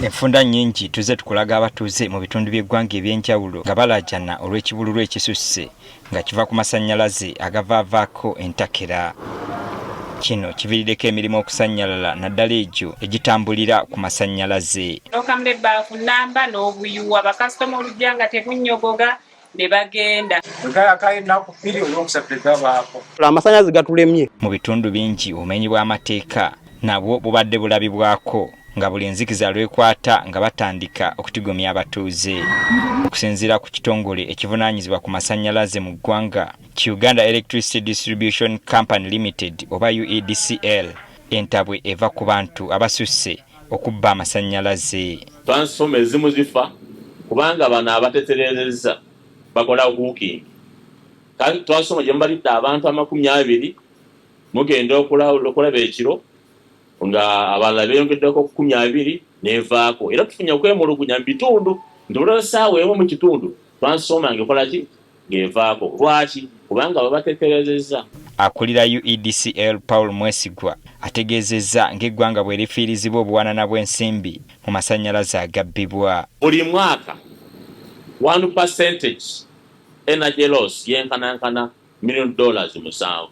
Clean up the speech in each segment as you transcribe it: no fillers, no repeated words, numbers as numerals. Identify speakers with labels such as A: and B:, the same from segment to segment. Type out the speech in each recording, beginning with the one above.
A: Enfunda nnyingi tuze tukulaga abatuuze mu bitundu by'eggwanga eby'enjawulo nga balaajana olw'ekibululu ekisusse nga kiva ku masannyalaze agavaavaako entakera. Kino kiviiriddeko emirimu okusannyalala naddala egyo egitambulira ku masannyalaze.
B: N'okamula ebbaafu nnamba n'obuyuwa bakasitoma olujja nga tebunnyogoga ne bagenda.
C: Amasannyalaze gatulemye.
A: Mu bitundu bingi obumenyi bw'amateeka nabwo bubadde bulabibwako nga buli nzikiza lwekwata nga batandika okutigomya abatuuze. Okusinziira ku kitongole ekivunaanyizibwa ku masannyalaze mu ggwanga, Uganda Electricity Distribution Company Limited oba UEDCL, entabwe eva ku bantu abasusse okubba amasannyalaze.
D: Transforma ezimu zifa kubanga bano abateterereza bakola buukingi. Kati transforma gye mbalidde abantu 20 mugenda okulaba ekiro nga abalala beeyongeddeko 20 nevaako. Era tufunye okwemulugunya mu bitundu nti buli ssaawa emu mu kitundu transforma ng'ekola ki ng'evaako. Lwaki? Kubanga babateterezezza.
A: Akulira UEDCL Paul Mwesigwa ategeezezza ng'eggwanga bwe lifiirizibwa obuwanana bw'ensimbi mu masannyalaze agabbibwa.
D: Buli mwaka 1% energy loss yenkanankana $1 million 7.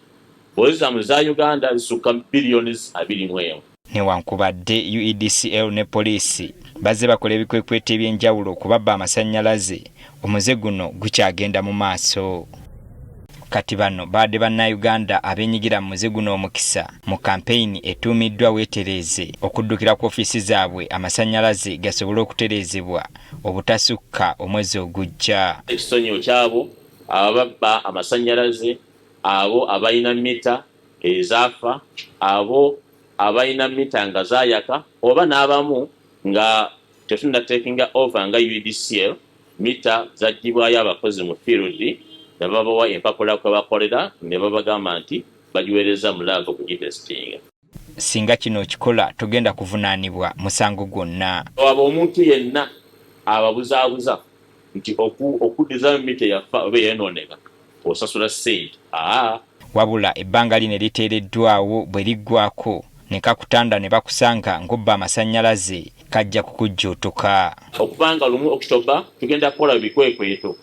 D: Bw'ozza mu za Uganda zisukka billions 21.
A: Newankubadde UEDCL ne poliisi bazze bakola ebikwekweto eby'enjawulo okubabba amasannyalaze, omuze guno gukyagenda mu maaso. Kati bano baadde bannayuganda abenyigira mu muze guno omukisa mu kampeyini etuumiddwa weetereeze okuddukira ku ofiisi zaabwe amasannyalaze gasobole okutereezebwa obutasukka omwezi ogujja.
D: Ekisonyiwo kyabo ababba amasannyalaze, abo abalina mita ezaafa, abo abalina mita nga zaayaka, oba n'abamu nga tetunnatekinga over nga UEDCL mita zaggyibwayo abakozi mu field ne babawa empapula kwe bakolera ne babagamba nti bagiweereza mu laago okugitesitinga.
A: Singa kino okikola togenda kuvunaanibwa musango gwonna.
D: Abo omuntu yenna ababuzaabuza nti okuddiza mita yafa oba yeenooneka osasula ssente.
A: Wabula ebbanga lino eriteereddwawo bwe liggwako ne kakutanda ne bakusanga ng'obba amasannyalaze kajja kukujjuutuka.
D: Okubanga lumu October tugenda kukola bikwekweto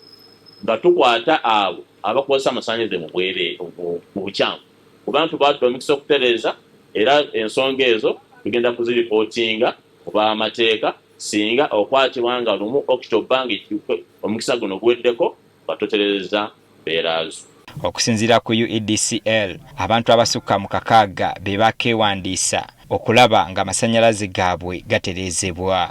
D: nga tukwata abo abakozesa amasannyalaze mu bwere mu bukyamu. Kubantu badde omukisa okutereeza era ensonga ezo tugenda kuziripootinga oba amateeka singa okwatibwa nga lumu October omukisa guno guweddeko batutereeza beeraazo.
A: Okusinziira ku UEDCL, abantu abasukka mu 600 be bakeewandiisa okulaba nga amasannyalaze gaabwe gatereezebwa.